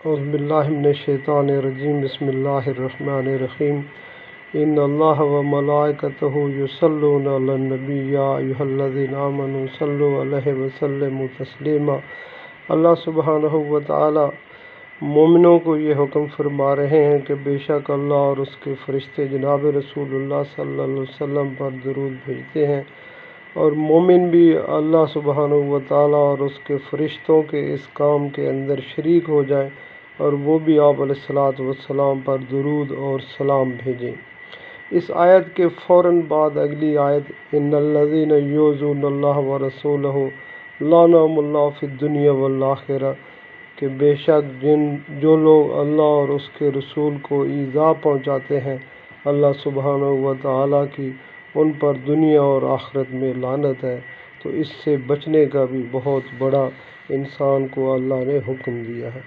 औज़ुबिल्लाहिमिनश्शैतानिर्रजीम बिस्मिल्लाहिर्रहमानिर्रहीम इन्नल्लाह व मलाइकतहु युसल्लूना अलन नबी या अय्युहल्लज़ीना आमनू सल्लु अलैहि व सल्लिमू तस्लीमा। अल्लाह सुब्हानहु व तआला मोमिनों को ये हुक्म फरमा रहे हैं कि बेशक अल्लाह और उसके फ़रिश्ते जनाब रसूलुल्लाह सल्लल्लाहु अलैहि वसल्लम पर दुरूद भेजते हैं, और मोमिन भी अल्लाह सुब्हानहु व तआला और उसके फ़रिश्तों के इस काम के अंदर शरीक हो जाएं और वो भी आप अलैहिस्सलातु वस्सलाम पर दुरूद और सलाम भेजें। इस आयत के फ़ौरन बाद अगली आयत इन्नल्लज़ीना युज़ूनल्लाह व रसूलहु लानहुमुल्लाहु फ़िद्दुनिया वल आखिरह, कि बेशक जो लोग अल्लाह और उसके रसूल को ईज़ा पहुँचाते हैं, अल्लाह सुब्हानहु व तआला की उन पर दुनिया और आखिरत में लानत है। तो इससे बचने का भी बहुत बड़ा इंसान को अल्लाह ने हुक्म दिया है।